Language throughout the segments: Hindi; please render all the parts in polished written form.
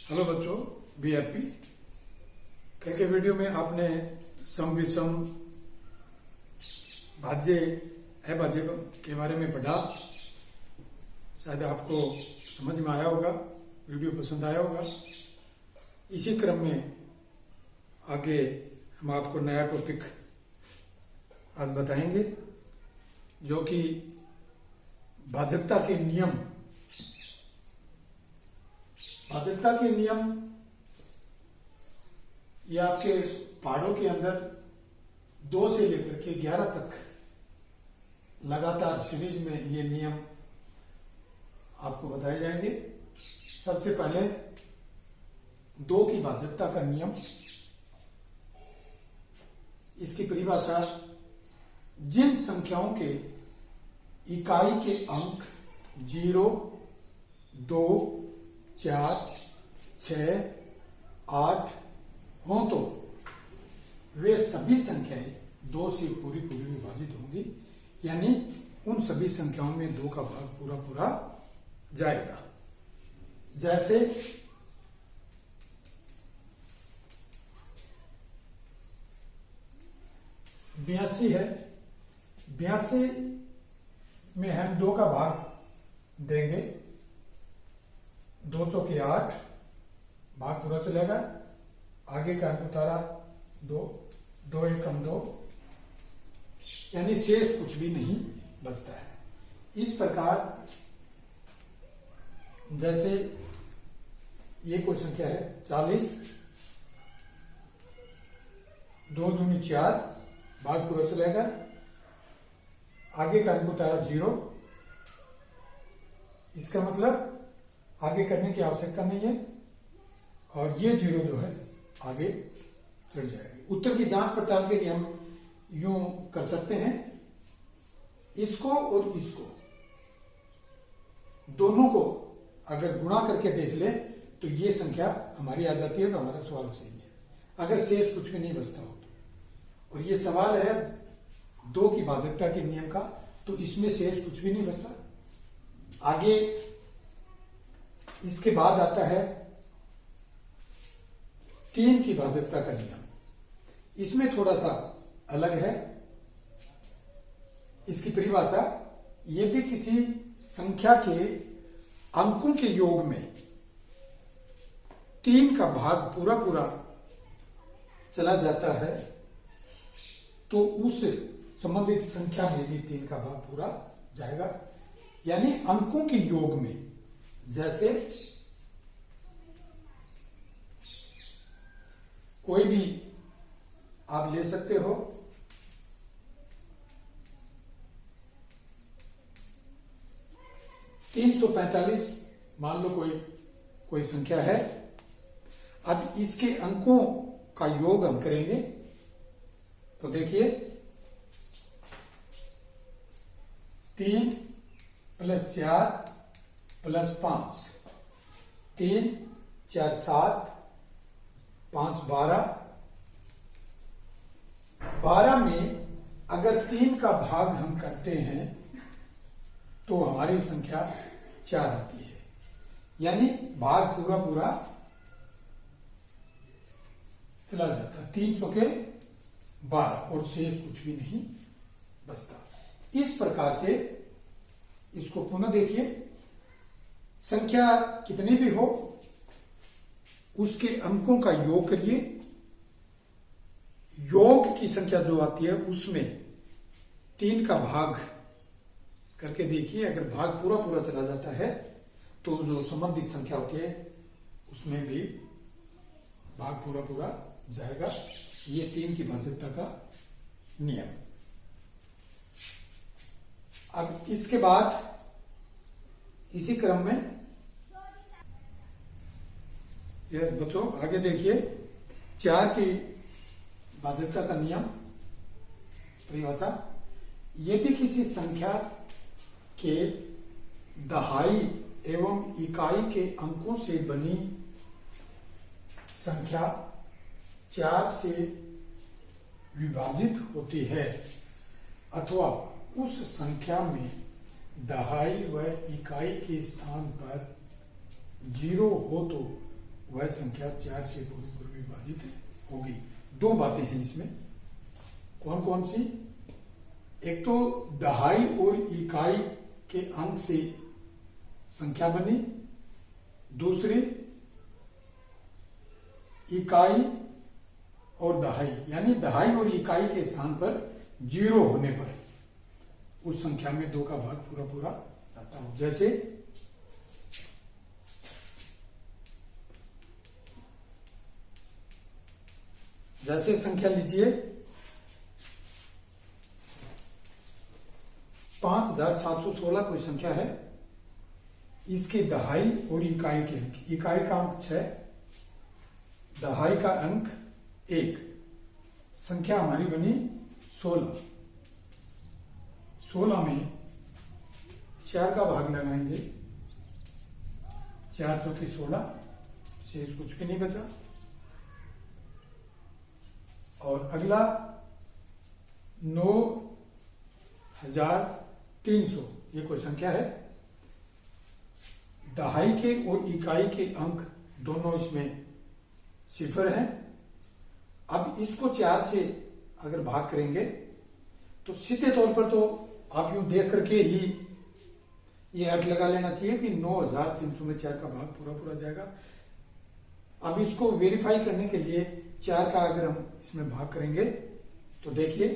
हेलो बच्चों, बीआरपी। कल के वीडियो में आपने सम विषम भाज्य अभाज्य के बारे में पढ़ा। शायद आपको समझ में आया होगा, वीडियो पसंद आया होगा। इसी क्रम में आगे हम आपको नया टॉपिक आज बताएंगे, जो कि भाजकता के नियम। भाजकता के नियम ये आपके पहाड़ों के अंदर 2 से लेकर के 11 तक लगातार सीरीज में ये नियम आपको बताए जाएंगे। सबसे पहले 2 की भाजकता का नियम। इसकी परिभाषा जिन संख्याओं के इकाई के अंक 0, 2, 4, 6, 8 हों तो वे सभी संख्याएं 2 से पूरी विभाजित होंगी, यानी उन सभी संख्याओं में 2 का भाग पूरा जाएगा। जैसे बयासी है, 82 में हम 2 का भाग देंगे, 2 चौके 8, भाग पूरा चलेगा। आगे का अंक उतारा 2, 2 एकम 2, यानी शेष कुछ भी नहीं बचता है। इस प्रकार जैसे ये कोई संख्या है 40, 2 दूनी 4, भाग पूरा चलेगा। आगे का अंक उतारा 0, इसका मतलब आगे करने की आवश्यकता नहीं है, और ये 0 जो है आगे चढ़ जाएगी। उत्तर की जांच पड़ताल के लिए हम यूं कर सकते हैं, इसको और इसको दोनों को अगर गुणा करके देख ले तो ये संख्या हमारी आ जाती है, तो हमारा सवाल सही है, अगर शेष कुछ भी नहीं बचता हो तो। और ये सवाल है 2 की भाजकता के नियम का, तो इसमें शेष कुछ भी नहीं बचता। आगे इसके बाद आता है 3 की भाजकता का नियम। इसमें थोड़ा सा अलग है। इसकी परिभाषा यदि किसी संख्या के अंकों के योग में 3 का भाग पूरा चला जाता है, तो उस संबंधित संख्या में भी 3 का भाग पूरा जाएगा। यानी अंकों के योग में, जैसे कोई भी आप ले सकते हो, $345 मान लो कोई संख्या है। अब इसके अंकों का योग हम करेंगे, तो देखिए 3 + 4 + 5, 3, 4, 7, 5, 12। 12 में अगर 3 का भाग हम करते हैं तो हमारी संख्या 4 आती है, यानी भाग पूरा चला जाता है। 3 चौके 12 और शेष कुछ भी नहीं बचता। इस प्रकार से इसको पुनः देखिए, संख्या कितनी भी हो उसके अंकों का योग करिए। योग की संख्या जो आती है उसमें 3 का भाग करके देखिए, अगर भाग पूरा चला जाता है तो जो संबंधित संख्या होती है उसमें भी भाग पूरा जाएगा। ये 3 की भाजकता का नियम। अब इसके बाद इसी क्रम में यह बच्चों आगे देखिए, 4 की भाजकता का नियम। परिभाषा यदि किसी संख्या के दहाई एवं इकाई के अंकों से बनी संख्या 4 से विभाजित होती है, अथवा उस संख्या में दहाई व इकाई के स्थान पर 0 हो तो वह संख्या 4 से पूरी विभाजित होगी। दो बातें हैं इसमें, कौन कौन सी? एक तो दहाई और इकाई के अंक से संख्या बनी, दूसरी इकाई और दहाई, यानी दहाई और इकाई के स्थान पर 0 होने पर उस संख्या में 2 का भाग पूरा आता हो। जैसे संख्या लीजिए 5716 कोई संख्या है, इसके दहाई और इकाई के अंक, इकाई का अंक 6, दहाई का अंक 1, संख्या हमारी बनी 16। 16 में 4 का भाग लगाएंगे, 4 चौके 16, शेष कुछ भी नहीं बचा। और अगला 9300, ये कोई संख्या है, दहाई के और इकाई के अंक दोनों इसमें 0 हैं। अब इसको 4 से अगर भाग करेंगे तो सीधे तौर पर तो आप यूं देख करके ही ये अर्थ लगा लेना चाहिए कि 9300 में 4 का भाग पूरा जाएगा। अब इसको वेरीफाई करने के लिए 4 का अगर हम इसमें भाग करेंगे तो देखिए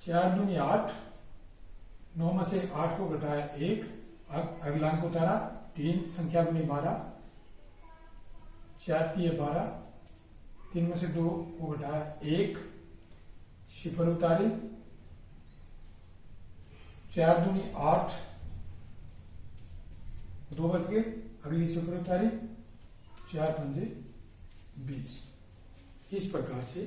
4 दूनी 8, 9 में से 8 को घटाया 1, अगला अंक उतारा 3, संख्या बनी 12, 4 3 12, 3 में से 2 को घटाया 1, सिफर उतारी, 4 दूनी 8, 2 बच गए, अगली सिफर उतारी, 4 पंजे 20। इस प्रकार से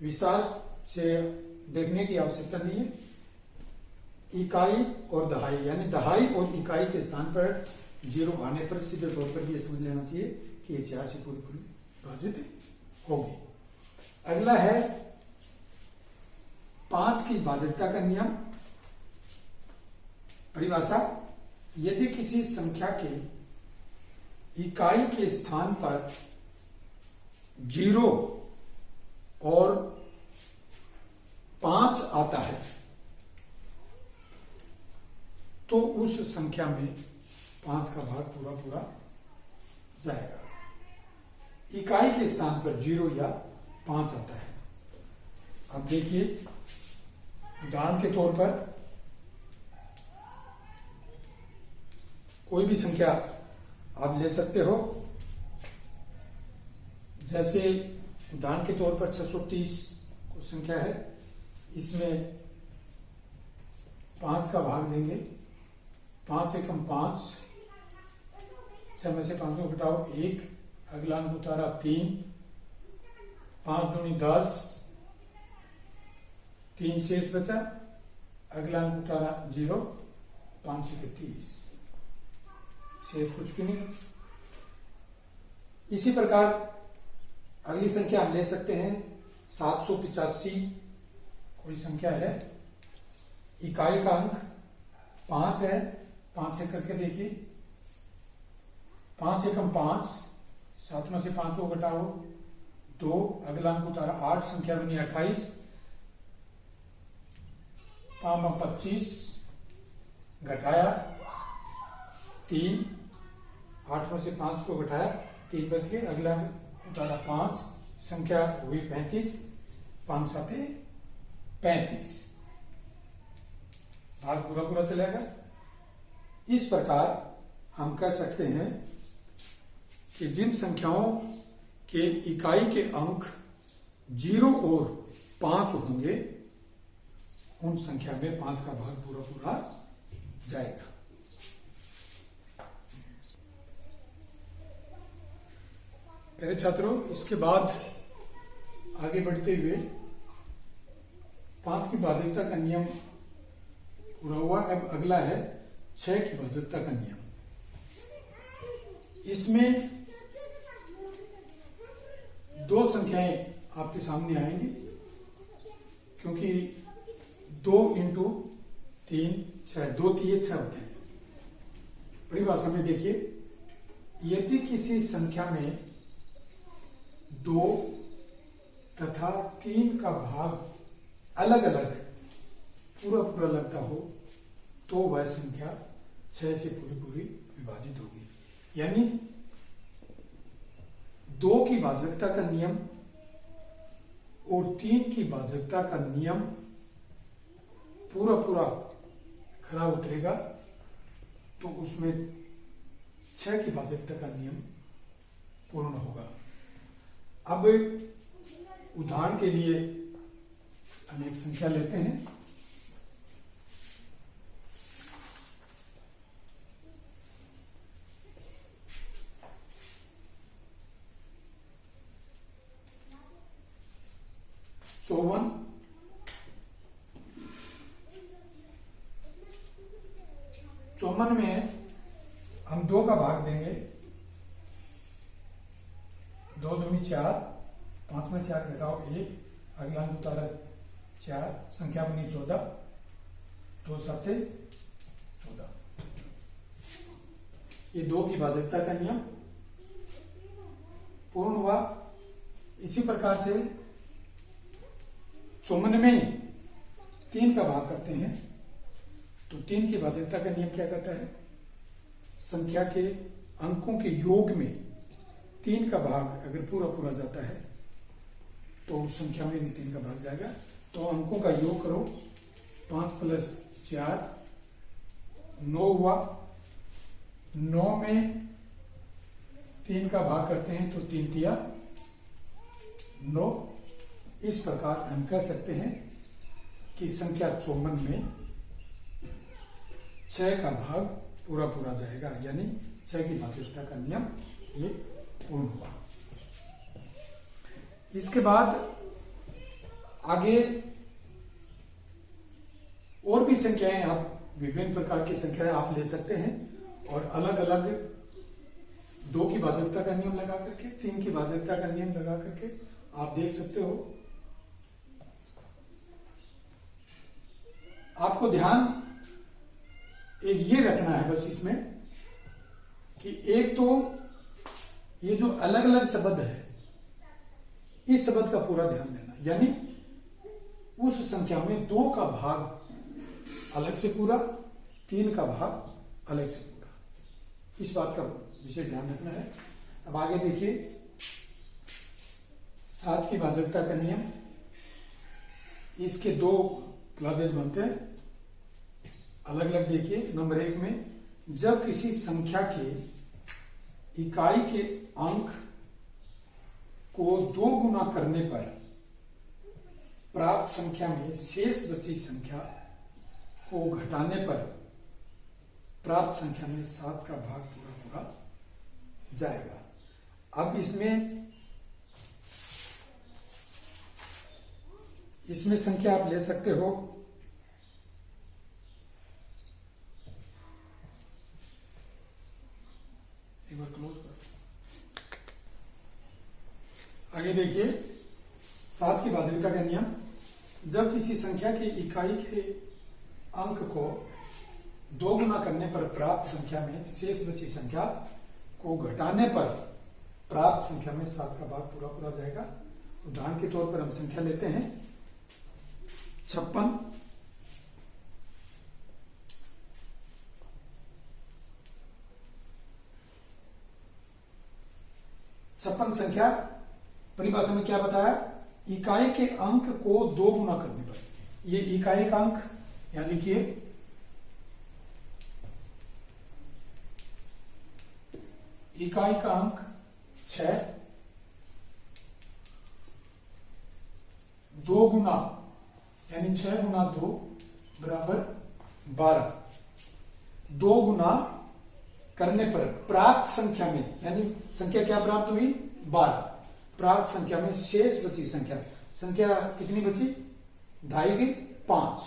विस्तार से देखने की आवश्यकता नहीं है। इकाई और दहाई, यानी दहाई और इकाई के स्थान पर 0 आने पर सीधे तौर पर यह समझ लेना चाहिए कि ये 4 से पूरी विभाजित होगी। अगला है 5 की भाजकता का नियम। परिभाषा: यदि किसी संख्या के इकाई के स्थान पर 0 और 5 आता है तो उस संख्या में 5 का भाग पूरा जाएगा। इकाई के स्थान पर 0 या 5 आता है। अब देखिए, उदाहरण के तौर पर कोई भी संख्या आप ले सकते हो। जैसे उदाहरण के तौर पर 630 को संख्या है, इसमें 5 का भाग देंगे, 5 एकम 5, 6 में से 5 को घटाओ 1, अगला अंक उतारा 3, 5 दूनी 10, 3 शेष बचा, अगला अंक उतारा 0, 5 के 30, शेष कुछ भी नहीं। इसी प्रकार अगली संख्या हम ले सकते हैं 785 कोई संख्या है, इकाई का अंक 5 है, 5 से करके देखिए, 5 एकम 5, 7 में से 5 को घटाओ 2, अगला अंक उतारा 8, संख्या बनी 28, 5 में 25 घटाया 3, 8 में से 5 को घटाया 3 बच गए, अगला अंक उतारा 5, संख्या हुई 35, 5 7 35, भाग पूरा चलेगा। इस प्रकार हम कह सकते हैं कि जिन संख्याओं के इकाई के अंक 0 और 5 होंगे उन संख्या में 5 का भाग पूरा जाएगा। मेरे छात्रों, इसके बाद आगे बढ़ते हुए 5 की भाजकता का नियम पूरा हुआ। अब अगला है 6 की भाजकता का नियम। इसमें 2 संख्याएं आपके सामने आएंगी, क्योंकि 2 × 3 6, 2 3 6 होते हैं। परिभाषा में देखिए, यदि किसी संख्या में 2 तथा 3 का भाग अलग अलग पूरा लगता हो तो वह संख्या 6 से पूरी विभाजित होगी। यानी 2 की भाजकता का नियम और 3 की भाजकता का नियम पूरा खरा उतरेगा तो उसमें 6 की भाजकता का नियम पूर्ण होगा। अब उदाहरण के लिए हम एक संख्या लेते हैं। चौवन में हम 2 का भाग देंगे, 2 दूनी 4, 5 में 4 घटाओ 1, अगला अंक उतारा 4, संख्या बनी 14, 2 7 14। ये 2 की भाजकता का नियम पूर्ण हुआ। इसी प्रकार से 54 में 3 का भाग करते हैं तो 3 की भाजकता का नियम क्या कहता है? संख्या के अंकों के योग में 3 का भाग अगर पूरा जाता है तो उस संख्या में भी 3 का भाग जाएगा। तो अंकों का योग करो, 5 + 4 9 हुआ। 9 में 3 का भाग करते हैं तो 3 तिया 9। इस प्रकार हम कह सकते हैं कि संख्या 54 में 6 का भाग पूरा जाएगा, यानी 6 की भाजकता का नियम ये पूर्ण हुआ। इसके बाद आगे और भी संख्याएं, आप विभिन्न प्रकार की संख्याएं आप ले सकते हैं और अलग अलग 2 की भाजकता का नियम लगा करके, 3 की भाजकता का नियम लगा करके आप देख सकते हो। आपको ध्यान एक ये रखना है बस इसमें कि एक तो ये जो अलग अलग शब्द है, इस शब्द का पूरा ध्यान देना, यानी उस संख्या में 2 का भाग अलग से पूरा, 3 का भाग अलग से पूरा, इस बात का विशेष ध्यान रखना है। अब आगे देखिए, 7 की भाजकता का नियम, इसके 2 क्लॉजेज बनते हैं अलग अलग। देखिए, नंबर 1 में जब किसी संख्या के इकाई के अंक को 2 गुना करने पर प्राप्त संख्या में शेष बची संख्या को घटाने पर प्राप्त संख्या में 7 का भाग पूरा जाएगा। अब इसमें संख्या आप ले सकते हो, एक बार क्लोज कर। आगे देखिए, 7 की भाजकता का नियम, जब किसी संख्या की इकाई के अंक को 2 गुना करने पर प्राप्त संख्या में शेष बची संख्या को घटाने पर प्राप्त संख्या में 7 का भाग पूरा जाएगा। उदाहरण के तौर पर हम संख्या लेते हैं 56। संख्या परिभाषा में क्या बताया? इकाई के अंक को 2 गुना करने पर, ये इकाई का अंक, यहां लिखिए इकाई का अंक 6, 2 गुना यानी 6 गुना 2 बराबर 12। 2 गुना करने पर प्राप्त संख्या में, यानी संख्या क्या प्राप्त हुई? 12। प्राप्त संख्या में शेष बची संख्या कितनी बची? 2.5 5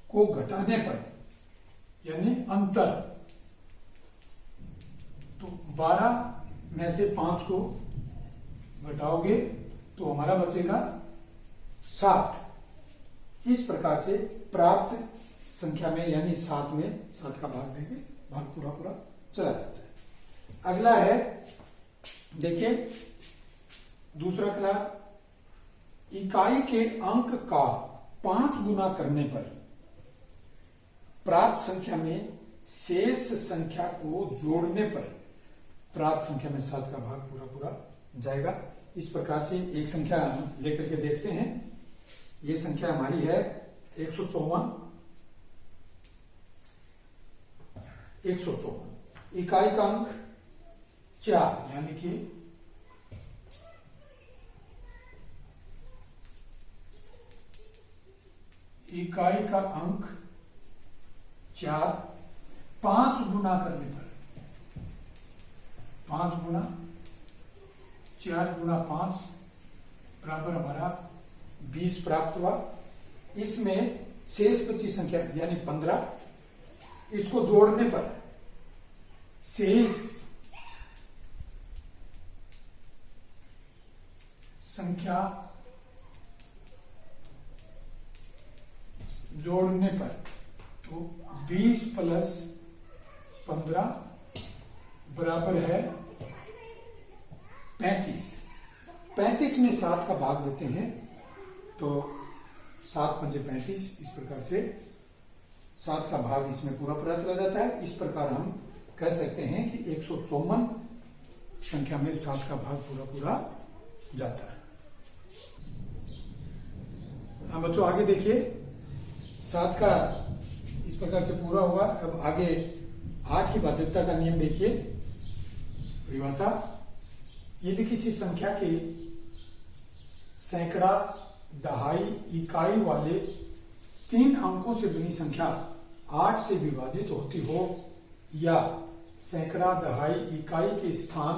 को घटाने पर, यानी अंतर, तो 12 में से 5 को घटाओगे तो हमारा बचेगा 7। इस प्रकार से प्राप्त संख्या में यानी 7 में 7 का भाग देंगे, भाग पूरा पूरा चला जाता है। अगला है, देखिए दूसरा क्ला, इकाई के अंक का 5 गुना करने पर प्राप्त संख्या में शेष संख्या को जोड़ने पर प्राप्त संख्या में 7 का भाग पूरा पूरा जाएगा। इस प्रकार से एक संख्या लेकर के देखते हैं। ये संख्या हमारी है 154। 154 इकाई का अंक 4 यानी कि इकाई का अंक 4 5 गुना करने पर 5 गुना 4 गुना 5 बराबर हमारा 20 प्राप्त हुआ। इसमें शेष बची संख्या यानी 15, इसको जोड़ने पर शेष संख्या जोड़ने पर तो 20 प्लस 15 बराबर है 35। 35 में 7 का भाग देते हैं तो 7 पंजे 35। इस प्रकार से 7 का भाग इसमें पूरा पूरा चला जाता है। इस प्रकार हम कह सकते हैं कि 154 संख्या में 7 का भाग पूरा पूरा जाता है। हाँ बच्चों, आगे देखिए 7 का इस प्रकार से पूरा हुआ। अब आगे 8 की भाज्यता का नियम देखिए। परिभाषा, यदि किसी संख्या के सैकड़ा, दहाई, इकाई वाले 3 अंकों से बनी संख्या 8 से विभाजित होती हो या सैकड़ा, दहाई, इकाई के स्थान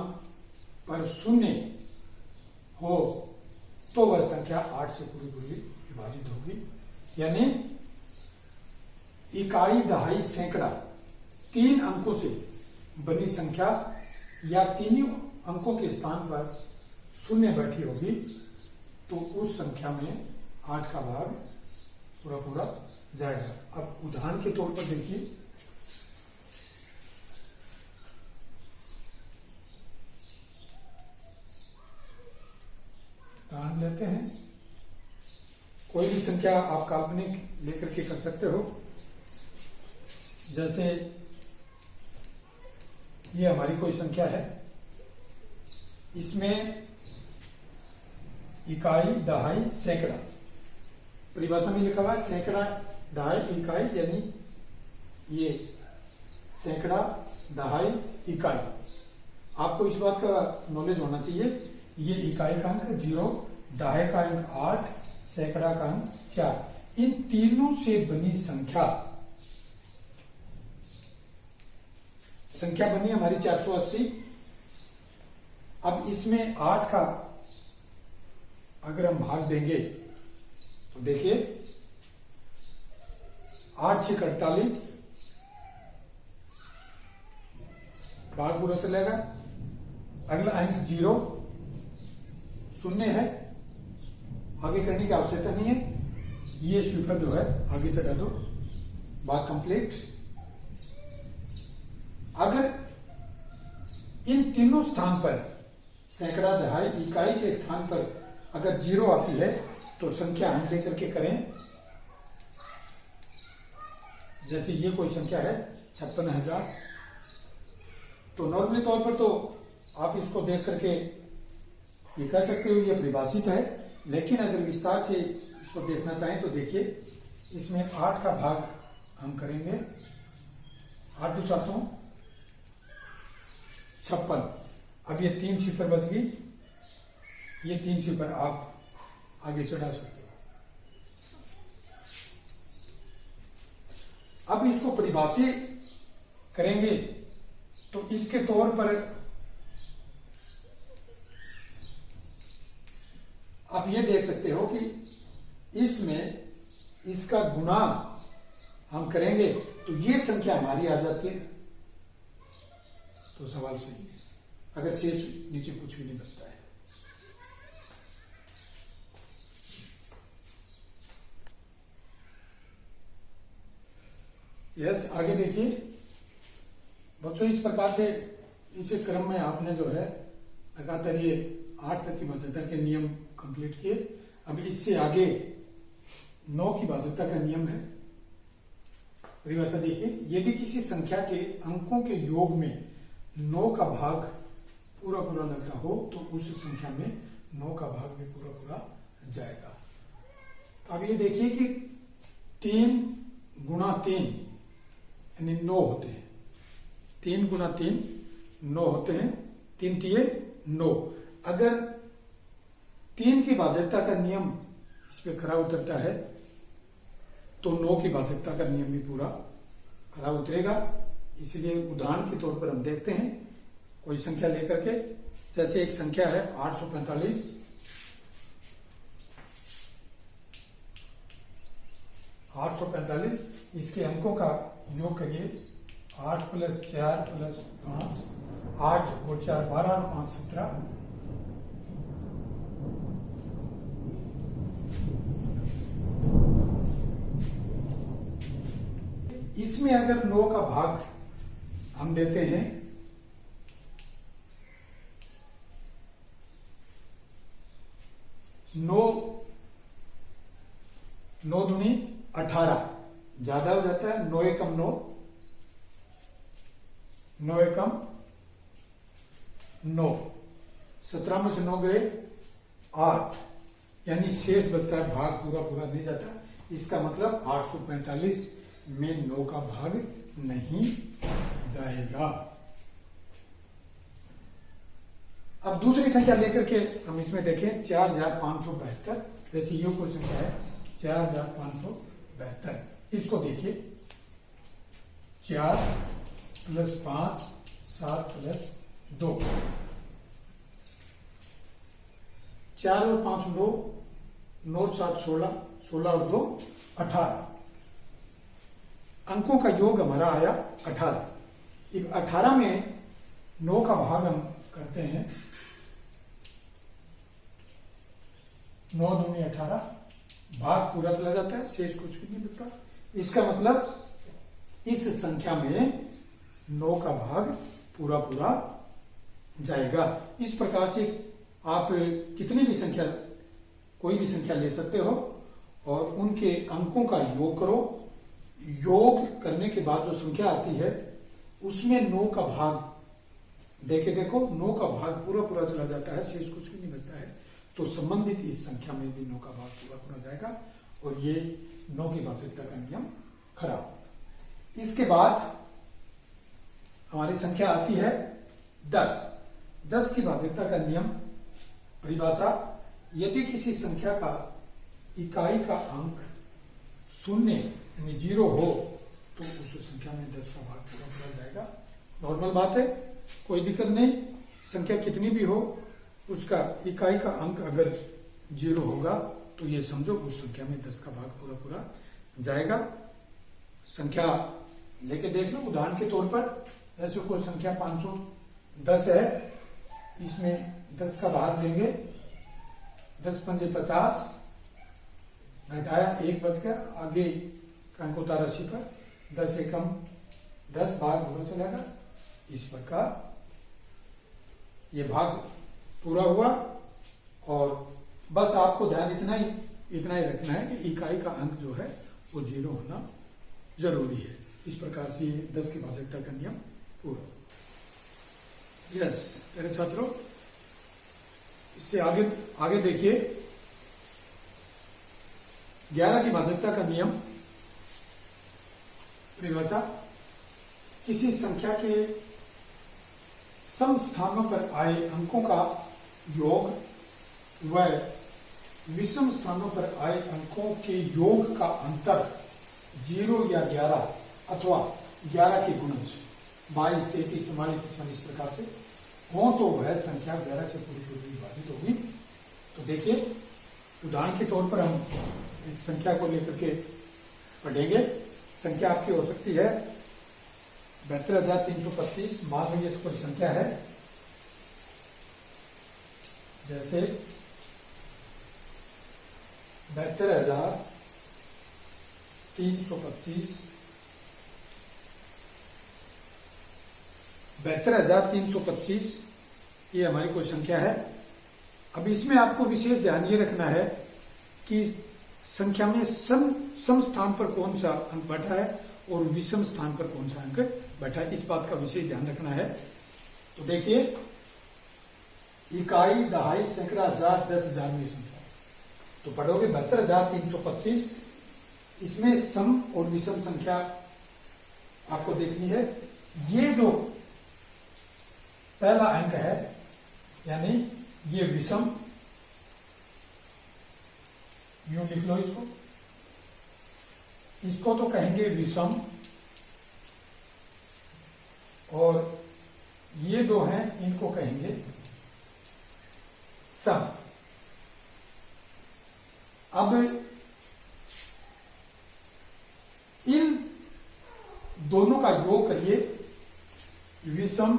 पर 0 हो तो वह संख्या 8 से पूरी पूरी विभाजित होगी। यानी इकाई, दहाई, सैकड़ा 3 अंकों से बनी संख्या या तीनों अंकों के स्थान पर 0 बैठी होगी तो उस संख्या में 8 का भाग पूरा पूरा जाएगा। अब उदाहरण के तौर पर देखिए, उदाहरण लेते हैं। कोई भी संख्या आप काल्पनिक लेकर के कर सकते हो। जैसे ये हमारी कोई संख्या है, इसमें इकाई, दहाई, सैकड़ा परिभाषा में लिखा हुआ है सैकड़ा, दहाई, इकाई, यानी ये सैकड़ा, दहाई, इकाई। आपको इस बात का नॉलेज होना चाहिए, ये इकाई का अंक 0, दहाई का अंक 8, सैकड़ा का अंक 4। इन तीनों से बनी संख्या बनी हमारी 480। अब इसमें 8 का अगर हम भाग देंगे तो देखिए 8 6 48 भाग पूरा चलेगा। अगला अंक 0 है, आगे करने की आवश्यकता नहीं है। ये शिफर जो है आगे चढ़ा दो, भाग कंप्लीट। अगर इन तीनों स्थान पर सैकड़ा, दहाई, इकाई के स्थान पर अगर 0 आती है तो संख्या हम लेकर के करें। जैसे ये कोई संख्या है 56,000, तो नॉर्मली तौर पर तो आप इसको देख करके ये कह सकते हो ये परिभाषित है, लेकिन अगर विस्तार से इसको देखना चाहें तो देखिए इसमें 8 का भाग हम करेंगे। 8 2 7 56। अब ये 3 सिफर बच गई, ये 3 सिफर आप आगे चढ़ा सकते हो। अब इसको परिभाषित करेंगे तो इसके तौर पर आप ये देख सकते हो कि इसमें इसका गुणा हम करेंगे तो ये संख्या हमारी आ जाती है। तो सवाल सही है, अगर शेष नीचे कुछ भी नहीं बचता है। यस, आगे देखिए बच्चों, इस प्रकार से इसी क्रम में आपने जो है लगातार ये 8 तक की भाज्यता के नियम कंप्लीट किए। अब इससे आगे 9 की भाज्यता का नियम है। परिभाषा देखिए, यदि किसी संख्या के अंकों के योग में 9 का भाग पूरा पूरा लगता हो तो उस संख्या में 9 का भाग भी पूरा पूरा जाएगा। अब ये देखिए कि 3 गुणा 3 यानी 9 होते हैं। 3 गुणा 3 9 होते हैं। 3 तिये 9। अगर 3 की भाज्यता का नियम इस पे खरा उतरता है तो 9 की भाज्यता का नियम भी पूरा खरा उतरेगा। इसलिए उदाहरण के तौर पर हम देखते हैं कोई संख्या लेकर के। जैसे एक संख्या है 845। 845, इसके अंकों का योग करिए। 8 + 4 + 5, 8 और 4 12 और 5 17। इसमें अगर 9 का भाग हम देते हैं नौ 9 दूनी 18, ज्यादा हो जाता है। 9 एकम 9, 9 एकम 9, 17 में से 9 गए 8, यानी शेष बचता है, भाग पूरा पूरा नहीं जाता। इसका मतलब 845 में 9 का भाग नहीं जाएगा। अब दूसरी संख्या लेकर के हम इसमें देखें 4572। जैसे ये कोई संख्या है 4572, इसको देखिए 4 + 5 7 + 2, 4 और 5 9, 9 7 16, 16 और 2 18। अंकों का योग हमारा आया 18। अब 18 में 9 का भाग हम करते हैं। 9 दूनी 18, भाग पूरा चला जाता है, शेष कुछ भी नहीं बचता। इसका मतलब इस संख्या में 9 का भाग पूरा पूरा जाएगा। इस प्रकार से आप कितनी भी संख्या, कोई भी संख्या ले सकते हो और उनके अंकों का योग करो। योग करने के बाद जो संख्या आती है उसमें 9 का भाग देके देखो, 9 का भाग पूरा पूरा चला जाता है, शेष कुछ भी नहीं बचता है। तो संबंधित इस संख्या में भी 9 का भाग पूरा पूरा जाएगा और ये 9 की भाज्यता का नियम खरा। इसके बाद हमारी संख्या आती है 10। 10 की भाज्यता का नियम, परिभाषा, यदि किसी संख्या का इकाई का अंक 0 यानी 0 हो तो उस संख्या में 10 का भाग पूरा पूरा जाएगा। नॉर्मल बात है, कोई दिक्कत नहीं। संख्या कितनी भी हो, उसका इकाई का अंक अगर 0 होगा तो ये समझो उस संख्या में 10 का भाग पूरा पूरा जाएगा। संख्या लेके देख लो उदाहरण के तौर पर। जैसे कोई संख्या 510 है, इसमें 10 का भाग देंगे। 10 पंजे 50, घटाया 1 बच गया, आगे का अंक उतारा 0, 10 एकम 10, भाग पूरा चलेगा। इस प्रकार ये भाग पूरा हुआ। और बस आपको ध्यान इतना ही रखना है कि इकाई का अंक जो है वो 0 होना जरूरी है। इस प्रकार से 10 की भाज्यता का नियम पूरा। यस मेरे छात्रों, इससे आगे देखिए 11 की भाज्यता का नियम, परिभाषा, किसी संख्या के सम स्थानों पर आए अंकों का योग व विषम स्थानों पर आए अंकों के योग का अंतर 0 या 11 अथवा 11 के गुणज 22, 33, 44, 55 इस प्रकार से हो तो वह संख्या 11 से पूरी पूरी विभाजित होगी। तो देखिए उदाहरण के तौर पर हम एक संख्या को लेकर के पढ़ेंगे। संख्या आपकी हो सकती है 72,325। मान लीजिए कोई संख्या है, जैसे 72,325 72,325 ये हमारी कोई संख्या है। अब इसमें आपको विशेष ध्यान ये रखना है कि संख्या में सम स्थान पर कौन सा अंक बैठा है और विषम स्थान पर कौन सा अंक बैठा है, इस बात का विशेष ध्यान रखना है। तो देखिए, इकाई, दहाई, सैकड़ा, हजार, 10,000 में संख्या तो पढ़ोगे 72,325। इसमें सम और विषम संख्या आपको देखनी है। ये जो पहला अंक है यानी ये विषम, यूं लिख लो इसको तो कहेंगे विषम, और ये दो हैं इनको कहेंगे सम। अब इन दोनों का योग करिए, विषम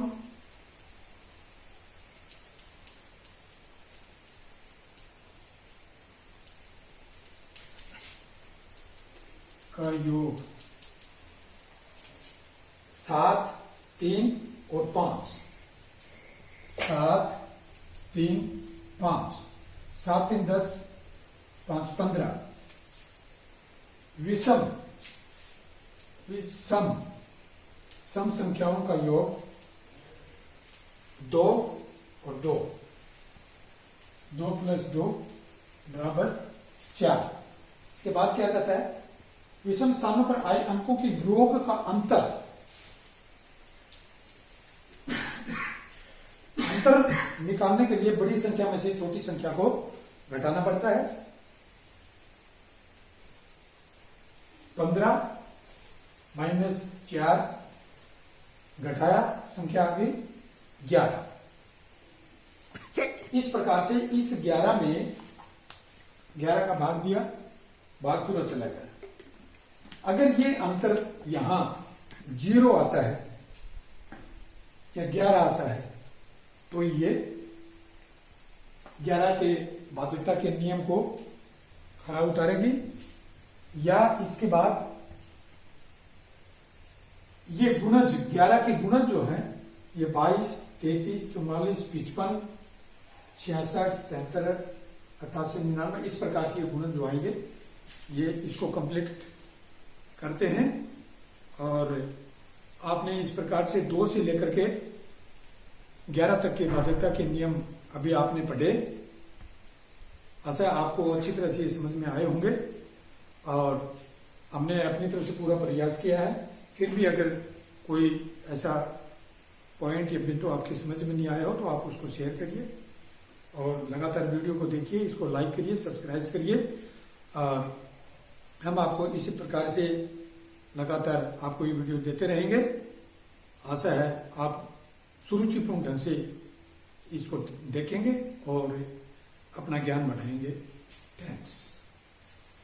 का योग 7, 3 और 5, 7, 3, 5, 7, 3, 10, 5, 15। विषम सम संख्याओं का योग 2 और 2, 2 + 2 = 4। इसके बाद क्या कहता है, विषम स्थानों पर आए अंकों की योग का अंतर निकालने के लिए बड़ी संख्या में से छोटी संख्या को घटाना पड़ता है। 15 - 4 घटाया, संख्या आ गई 11। इस प्रकार से इस 11 में 11 का भाग दिया, भाग पूरा चला गया। अगर ये अंतर यहां 0 आता है या 11 आता है तो ये 11 के भाज्यता के नियम को खरा उतारेगी, या इसके बाद ये गुणज 11 के गुणज जो है ये 22, 33, 44, 55, 66, 77, 88, 99 इस प्रकार से ये गुणज जो आएंगे ये इसको कंप्लीट करते हैं। और आपने इस प्रकार से 2 से लेकर के 11 तक के बाध्यता के नियम अभी आपने पढ़े। आशा आपको अच्छी तरह से समझ में आए होंगे और हमने अपनी तरफ से पूरा प्रयास किया है। फिर भी अगर कोई ऐसा पॉइंट या बिंदु आपकी समझ में नहीं आया हो तो आप उसको शेयर करिए और लगातार वीडियो को देखिए, इसको लाइक करिए, सब्सक्राइब करिए। और हम आपको इसी प्रकार से लगातार आपको ये वीडियो देते रहेंगे। आशा है आप सुरुचिपूर्ण ढंग से इसको देखेंगे और अपना ज्ञान बढ़ाएंगे। थैंक्स।